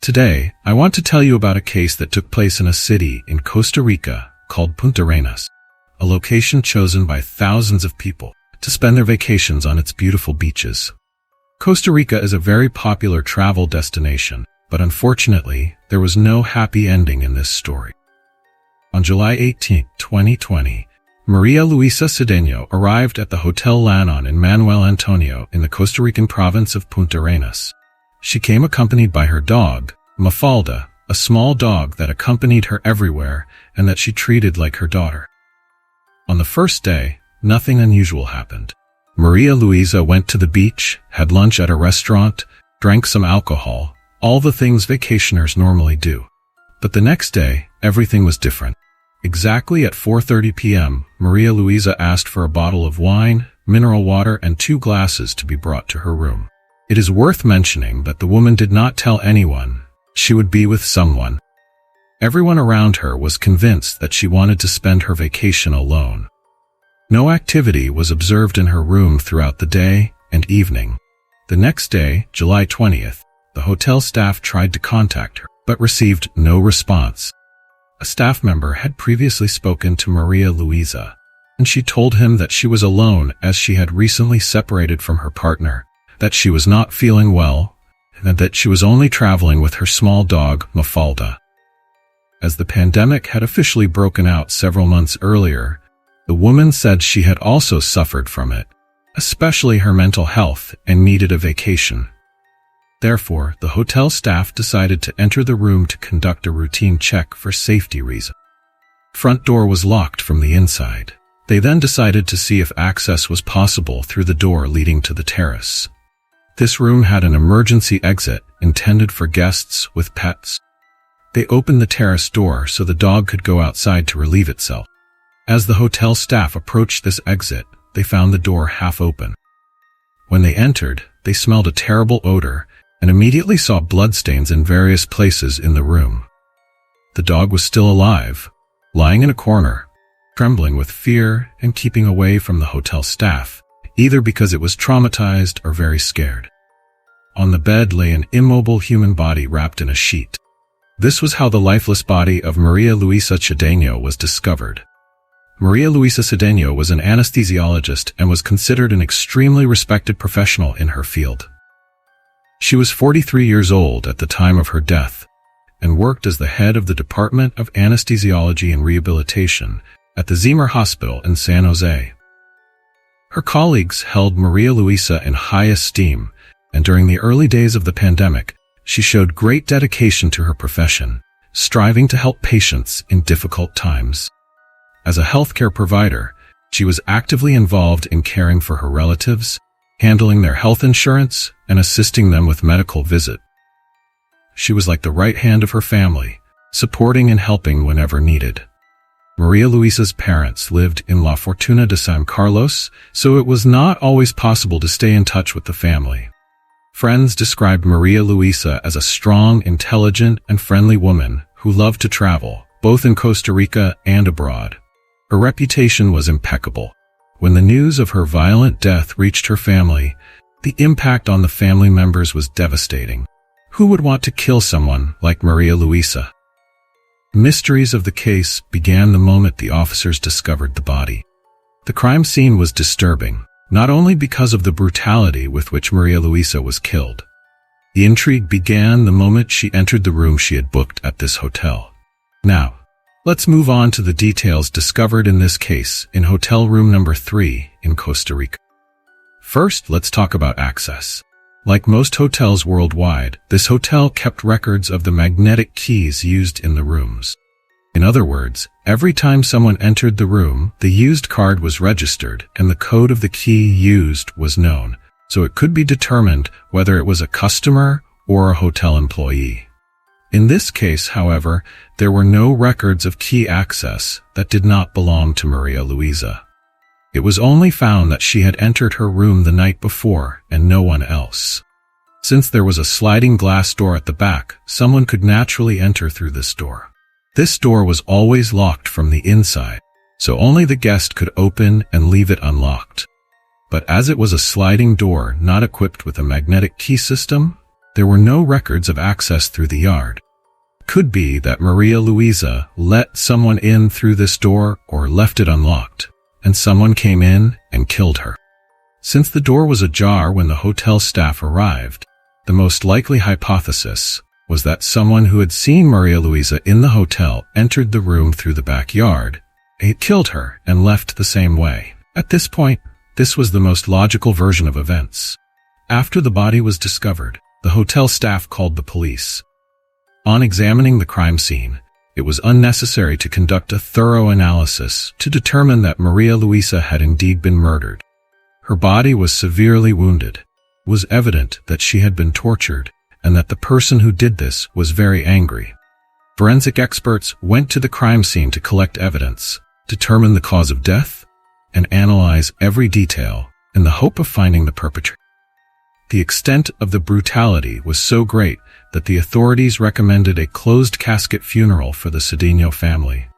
Today, I want to tell you about a case that took place in a city in Costa Rica called Punta Arenas, a location chosen by thousands of people to spend their vacations on its beautiful beaches. Costa Rica is a very popular travel destination, but unfortunately, there was no happy ending in this story. On July 18, 2020, Maria Luisa Cedeno arrived at the Hotel Lanon in Manuel Antonio in the Costa Rican province of Punta Arenas. She came accompanied by her dog, Mafalda, a small dog that accompanied her everywhere and that she treated like her daughter. On the first day, nothing unusual happened. Maria Luisa went to the beach, had lunch at a restaurant, drank some alcohol, all the things vacationers normally do. But the next day, everything was different. Exactly at 4:30 p.m., Maria Luisa asked for a bottle of wine, mineral water, and 2 glasses to be brought to her room. It is worth mentioning that the woman did not tell anyone she would be with someone. Everyone around her was convinced that she wanted to spend her vacation alone. No activity was observed in her room throughout the day and evening. The next day, July 20th, the hotel staff tried to contact her, but received no response. A staff member had previously spoken to Maria Luisa, and she told him that she was alone as she had recently separated from her partner, that she was not feeling well, and that she was only traveling with her small dog, Mafalda. As the pandemic had officially broken out several months earlier, the woman said she had also suffered from it, especially her mental health, and needed a vacation. Therefore, the hotel staff decided to enter the room to conduct a routine check for safety reasons. Front door was locked from the inside. They then decided to see if access was possible through the door leading to the terrace. This room had an emergency exit intended for guests with pets. They opened the terrace door so the dog could go outside to relieve itself. As the hotel staff approached this exit, they found the door half open. When they entered, they smelled a terrible odor and immediately saw bloodstains in various places in the room. The dog was still alive, lying in a corner, trembling with fear and keeping away from the hotel staff, either because it was traumatized or very scared. On the bed lay an immobile human body wrapped in a sheet. This was how the lifeless body of Maria Luisa Cedeno was discovered. Maria Luisa Cedeno was an anesthesiologist and was considered an extremely respected professional in her field. She was 43 years old at the time of her death and worked as the head of the Department of Anesthesiology and Rehabilitation at the Zemer Hospital in San Jose. Her colleagues held Maria Luisa in high esteem, and during the early days of the pandemic, she showed great dedication to her profession, striving to help patients in difficult times. As a healthcare provider, she was actively involved in caring for her relatives, handling their health insurance, and assisting them with medical visits. She was like the right hand of her family, supporting and helping whenever needed. Maria Luisa's parents lived in La Fortuna de San Carlos, so it was not always possible to stay in touch with the family. Friends described Maria Luisa as a strong, intelligent, and friendly woman who loved to travel, both in Costa Rica and abroad. Her reputation was impeccable. When the news of her violent death reached her family, the impact on the family members was devastating. Who would want to kill someone like Maria Luisa? Mysteries of the case began the moment the officers discovered the body. The crime scene was disturbing, not only because of the brutality with which Maria Luisa was killed. The intrigue began the moment she entered the room she had booked at this hotel. Now, let's move on to the details discovered in this case in hotel room number 3 in Costa Rica. First, let's talk about access. Like most hotels worldwide, this hotel kept records of the magnetic keys used in the rooms. In other words, every time someone entered the room, the used card was registered and the code of the key used was known, so it could be determined whether it was a customer or a hotel employee. In this case, however, there were no records of key access that did not belong to Maria Luisa. It was only found that she had entered her room the night before and no one else. Since there was a sliding glass door at the back, someone could naturally enter through this door. This door was always locked from the inside, so only the guest could open and leave it unlocked. But as it was a sliding door not equipped with a magnetic key system, There were no records of access through the yard. Could be that Maria Luisa let someone in through this door or left it unlocked, and someone came in and killed her. Since the door was ajar when the hotel staff arrived, the most likely hypothesis was that someone who had seen Maria Luisa in the hotel entered the room through the backyard, killed her, and left the same way. At this point, this was the most logical version of events. After the body was discovered, the hotel staff called the police. On examining the crime scene, it was unnecessary to conduct a thorough analysis to determine that Maria Luisa had indeed been murdered. Her body was severely wounded. It was evident that she had been tortured and that the person who did this was very angry. Forensic experts went to the crime scene to collect evidence, determine the cause of death, and analyze every detail in the hope of finding the perpetrator. The extent of the brutality was so great that the authorities recommended a closed-casket funeral for the Cedeno family.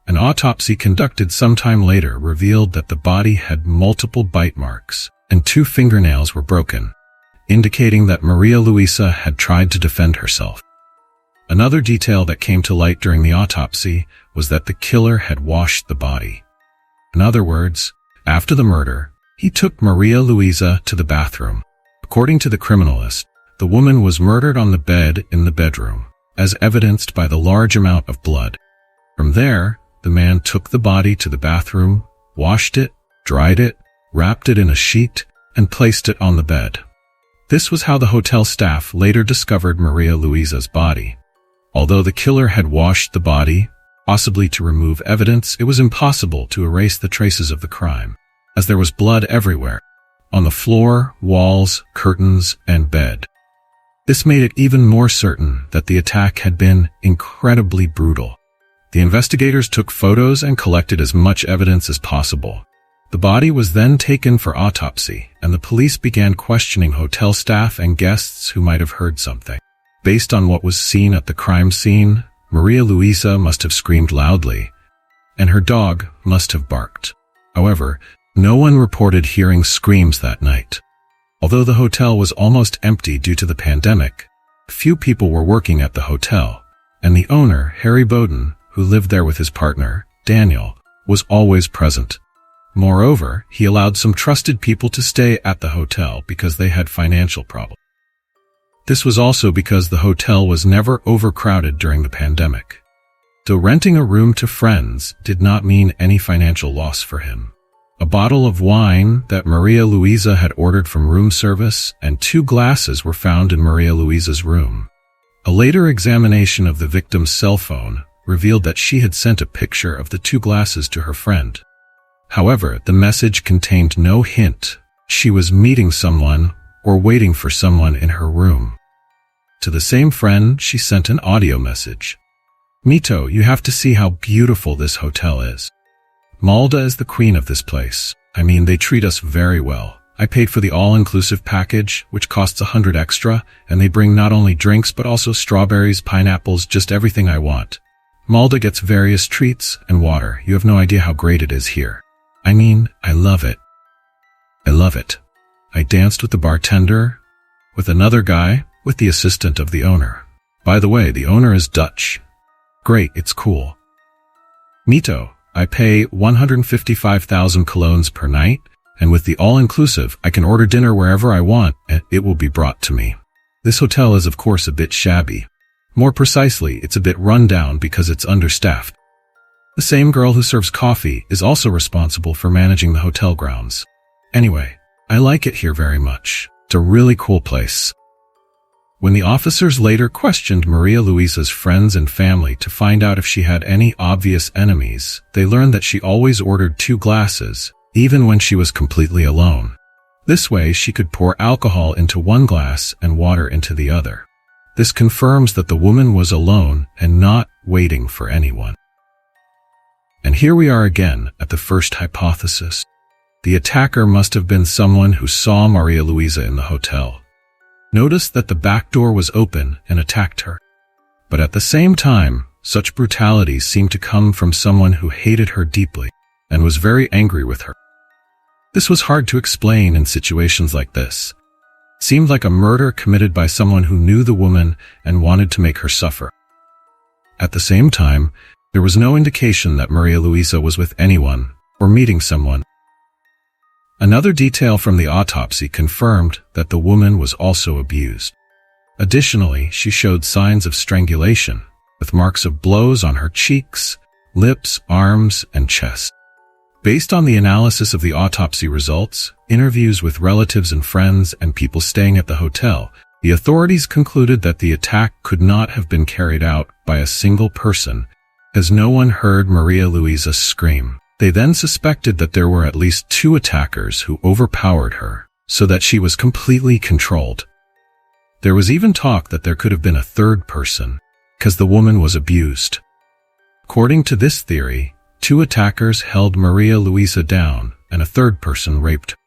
An autopsy conducted sometime later revealed that the body had multiple bite marks and 2 fingernails were broken, indicating that Maria Luisa had tried to defend herself. Another detail that came to light during the autopsy was that the killer had washed the body. In other words, after the murder, he took Maria Luisa to the bathroom. According to the criminalist, the woman was murdered on the bed in the bedroom, as evidenced by the large amount of blood. From there, the man took the body to the bathroom, washed it, dried it, wrapped it in a sheet, and placed it on the bed. This was how the hotel staff later discovered Maria Luisa's body. Although the killer had washed the body, possibly to remove evidence, it was impossible to erase the traces of the crime, as there was blood everywhere, on the floor, walls, curtains, and bed. This made it even more certain that the attack had been incredibly brutal. The investigators took photos and collected as much evidence as possible. The body was then taken for autopsy, and the police began questioning hotel staff and guests who might have heard something. Based on what was seen at the crime scene, Maria Luisa must have screamed loudly, and her dog must have barked. However, no one reported hearing screams that night. Although the hotel was almost empty due to the pandemic, few people were working at the hotel, and the owner, Harry Bowden, who lived there with his partner, Daniel, was always present. Moreover, he allowed some trusted people to stay at the hotel because they had financial problems. This was also because the hotel was never overcrowded during the pandemic. So renting a room to friends did not mean any financial loss for him. A bottle of wine that Maria Luisa had ordered from room service and 2 glasses were found in Maria Luisa's room. A later examination of the victim's cell phone revealed that she had sent a picture of the 2 glasses to her friend. However, the message contained no hint she was meeting someone or waiting for someone in her room. To the same friend, she sent an audio message. "Mito, you have to see how beautiful this hotel is. Malda is the queen of this place. I mean, they treat us very well. I paid for the all-inclusive package, which costs 100 extra, and they bring not only drinks but also strawberries, pineapples, just everything I want. Malda gets various treats and water. You have no idea how great it is here. I mean, I love it. I love it. I danced with the bartender, with another guy, with the assistant of the owner. By the way, the owner is Dutch. Great, it's cool. Mito, I pay 155,000 colognes per night, and with the all-inclusive, I can order dinner wherever I want, and it will be brought to me. This hotel is of course a bit shabby. More precisely, it's a bit run down because it's understaffed. The same girl who serves coffee is also responsible for managing the hotel grounds. Anyway, I like it here very much. It's a really cool place." When the officers later questioned Maria Luisa's friends and family to find out if she had any obvious enemies, they learned that she always ordered 2 glasses, even when she was completely alone. This way, she could pour alcohol into one glass and water into the other. This confirms that the woman was alone and not waiting for anyone. And here we are again at the first hypothesis. The attacker must have been someone who saw Maria Luisa in the hotel, noticed that the back door was open, and attacked her. But at the same time, such brutality seemed to come from someone who hated her deeply and was very angry with her. This was hard to explain in situations like this. Seemed like a murder committed by someone who knew the woman and wanted to make her suffer. At the same time, there was no indication that Maria Luisa was with anyone or meeting someone. Another detail from the autopsy confirmed that the woman was also abused. Additionally, she showed signs of strangulation, with marks of blows on her cheeks, lips, arms, and chest. Based on the analysis of the autopsy results, interviews with relatives and friends, and people staying at the hotel, the authorities concluded that the attack could not have been carried out by a single person, as no one heard Maria Luisa scream. They then suspected that there were at least 2 attackers who overpowered her, so that she was completely controlled. There was even talk that there could have been a third person, because the woman was abused. According to this theory, 2 attackers held Maria Luisa down, and a third person raped her.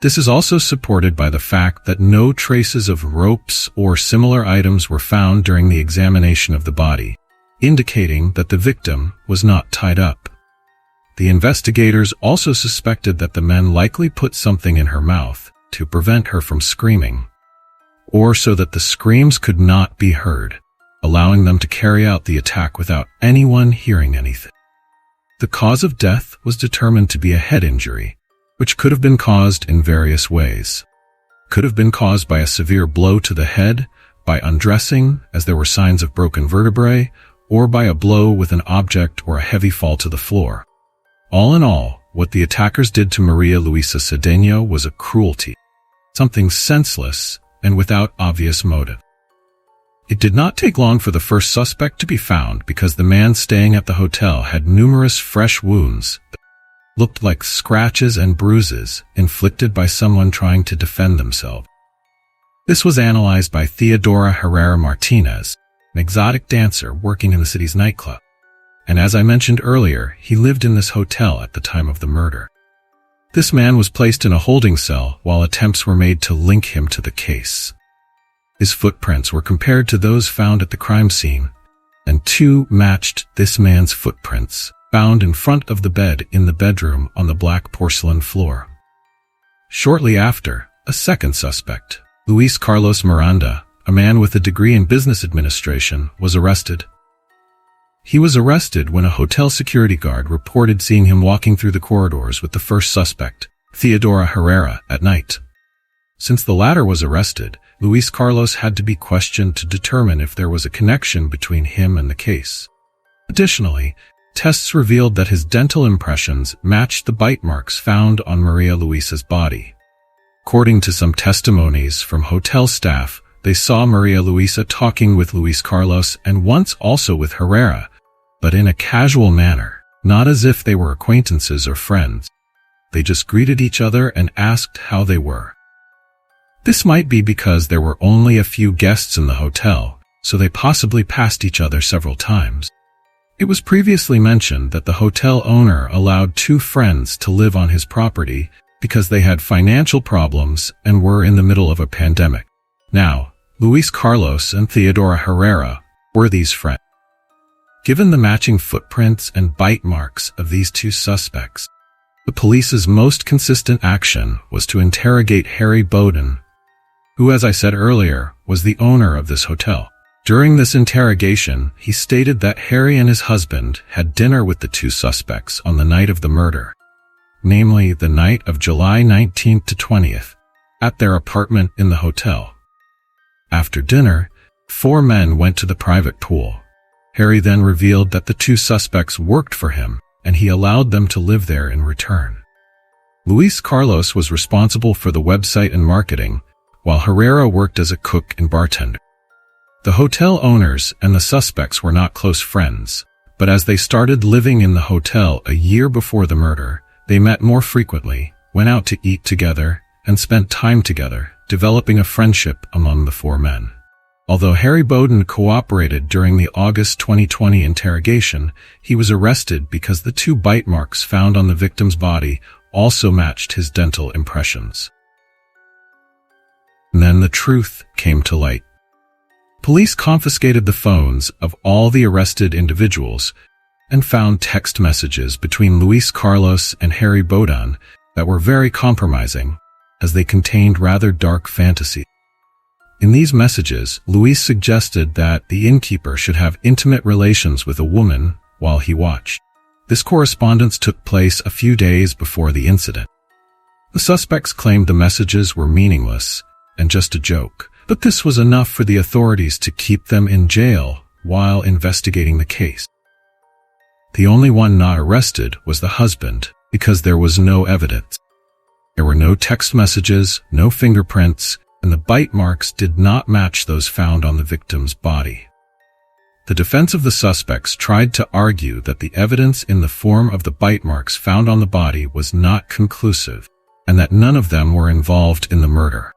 This is also supported by the fact that no traces of ropes or similar items were found during the examination of the body, indicating that the victim was not tied up. The investigators also suspected that the men likely put something in her mouth to prevent her from screaming, or so that the screams could not be heard, allowing them to carry out the attack without anyone hearing anything. The cause of death was determined to be a head injury, which could have been caused in various ways. Could have been caused by a severe blow to the head, by undressing, as there were signs of broken vertebrae, or by a blow with an object or a heavy fall to the floor. All in all, what the attackers did to Maria Luisa Cedeno was a cruelty, something senseless and without obvious motive. It did not take long for the first suspect to be found because the man staying at the hotel had numerous fresh wounds that looked like scratches and bruises inflicted by someone trying to defend themselves. This was analyzed by Theodora Herrera Martinez, an exotic dancer working in the city's nightclub. And as I mentioned earlier, he lived in this hotel at the time of the murder. This man was placed in a holding cell while attempts were made to link him to the case. His footprints were compared to those found at the crime scene, and 2 matched this man's footprints, found in front of the bed in the bedroom on the black porcelain floor. Shortly after, a second suspect, Luis Carlos Miranda, a man with a degree in business administration, was arrested. He was arrested when a hotel security guard reported seeing him walking through the corridors with the first suspect, Theodora Herrera, at night. Since the latter was arrested, Luis Carlos had to be questioned to determine if there was a connection between him and the case. Additionally, tests revealed that his dental impressions matched the bite marks found on Maria Luisa's body. According to some testimonies from hotel staff, they saw Maria Luisa talking with Luis Carlos and once also with Herrera, but in a casual manner, not as if they were acquaintances or friends. They just greeted each other and asked how they were. This might be because there were only a few guests in the hotel, so they possibly passed each other several times. It was previously mentioned that the hotel owner allowed 2 friends to live on his property because they had financial problems and were in the middle of a pandemic. Now, Luis Carlos and Theodora Herrera were these friends. Given the matching footprints and bite marks of these 2 suspects, the police's most consistent action was to interrogate Harry Bowden, who, as I said earlier, was the owner of this hotel. During this interrogation, he stated that Harry and his husband had dinner with the 2 suspects on the night of the murder, namely the night of July 19th to 20th, at their apartment in the hotel. After dinner, 4 men went to the private pool. Harry then revealed that the 2 suspects worked for him, and he allowed them to live there in return. Luis Carlos was responsible for the website and marketing, while Herrera worked as a cook and bartender. The hotel owners and the suspects were not close friends, but as they started living in the hotel a year before the murder, they met more frequently, went out to eat together, and spent time together, developing a friendship among the 4 men. Although Harry Bowden cooperated during the August 2020 interrogation, he was arrested because the 2 bite marks found on the victim's body also matched his dental impressions. And then the truth came to light. Police confiscated the phones of all the arrested individuals and found text messages between Luis Carlos and Harry Bowden that were very compromising, as they contained rather dark fantasy. In these messages, Luis suggested that the innkeeper should have intimate relations with a woman while he watched. This correspondence took place a few days before the incident. The suspects claimed the messages were meaningless and just a joke, but this was enough for the authorities to keep them in jail while investigating the case. The only one not arrested was the husband, because there was no evidence. There were no text messages, no fingerprints, and the bite marks did not match those found on the victim's body. The defense of the suspects tried to argue that the evidence in the form of the bite marks found on the body was not conclusive, and that none of them were involved in the murder.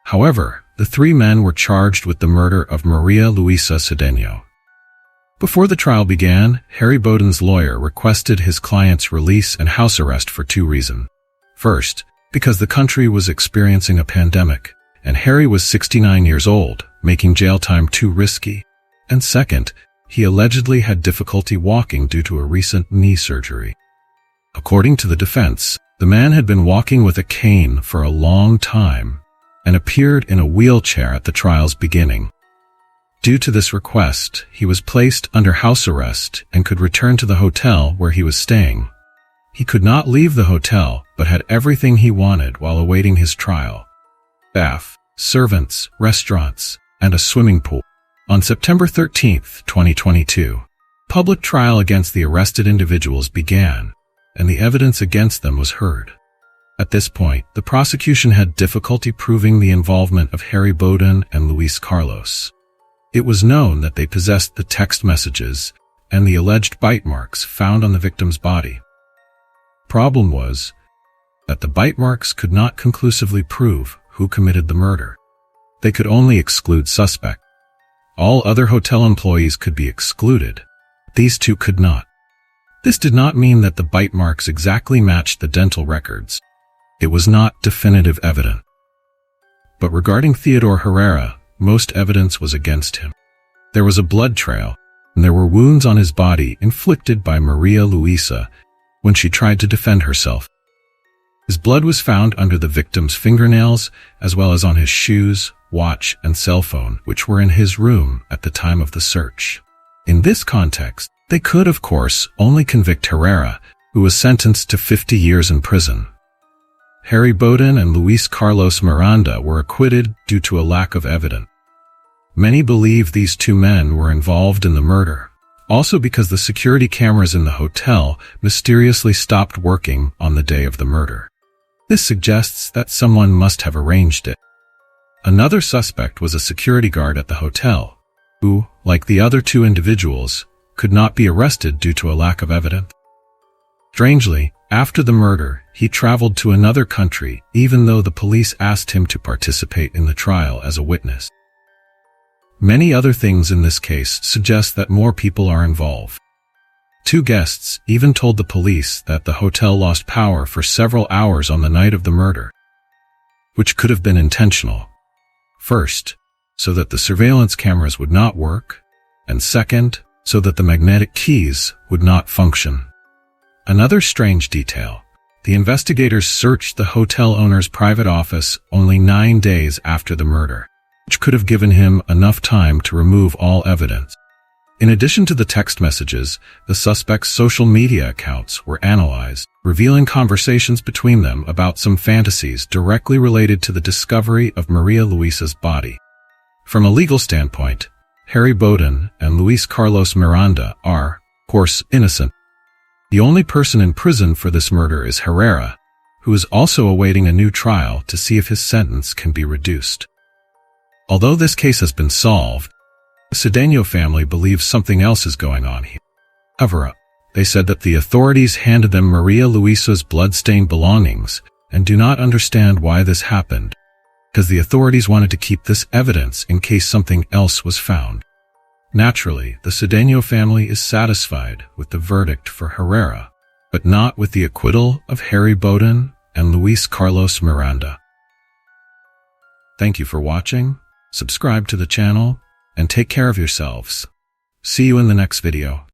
However, the three men were charged with the murder of Maria Luisa Cedeno. Before the trial began, Harry Bowden's lawyer requested his client's release and house arrest for two reasons. First, because the country was experiencing a pandemic, and Harry was 69 years old, making jail time too risky. And second, he allegedly had difficulty walking due to a recent knee surgery. According to the defense, the man had been walking with a cane for a long time and appeared in a wheelchair at the trial's beginning. Due to this request, he was placed under house arrest and could return to the hotel where he was staying. He could not leave the hotel, but had everything he wanted while awaiting his trial: staff, servants, restaurants, and a swimming pool. On September 13, 2022, public trial against the arrested individuals began, and the evidence against them was heard. At this point, the prosecution had difficulty proving the involvement of Harry Bowden and Luis Carlos. It was known that they possessed the text messages and the alleged bite marks found on the victim's body. Problem was that the bite marks could not conclusively prove who committed the murder. They could only exclude suspects. All other hotel employees could be excluded. These two could not. This did not mean that the bite marks exactly matched the dental records. It was not definitive evidence. But regarding Theodore Herrera, most evidence was against him. There was a blood trail, and there were wounds on his body inflicted by Maria Luisa when she tried to defend herself. His blood was found under the victim's fingernails, as well as on his shoes, watch, and cell phone, which were in his room at the time of the search. In this context, they could, of course, only convict Herrera, who was sentenced to 50 years in prison. Harry Bowden and Luis Carlos Miranda were acquitted due to a lack of evidence. Many believe these two men were involved in the murder, also because the security cameras in the hotel mysteriously stopped working on the day of the murder. This suggests that someone must have arranged it. Another suspect was a security guard at the hotel, who, like the other two individuals, could not be arrested due to a lack of evidence. Strangely, after the murder, he traveled to another country, even though the police asked him to participate in the trial as a witness. Many other things in this case suggest that more people are involved. Two guests even told the police that the hotel lost power for several hours on the night of the murder, which could have been intentional. First, so that the surveillance cameras would not work, and second, so that the magnetic keys would not function. Another strange detail: the investigators searched the hotel owner's private office only 9 days after the murder, which could have given him enough time to remove all evidence. In addition to the text messages, the suspects' social media accounts were analyzed, revealing conversations between them about some fantasies directly related to the discovery of Maria Luisa's body. From a legal standpoint, Harry Bowden and Luis Carlos Miranda are, of course, innocent. The only person in prison for this murder is Herrera, who is also awaiting a new trial to see if his sentence can be reduced. Although this case has been solved, the Cedeno family believes something else is going on here. Cover-up. They said that the authorities handed them Maria Luisa's blood-stained belongings and do not understand why this happened, because the authorities wanted to keep this evidence in case something else was found. Naturally, the Cedeno family is satisfied with the verdict for Herrera, but not with the acquittal of Harry Bowden and Luis Carlos Miranda. Thank you for watching. Subscribe to the channel and take care of yourselves. See you in the next video.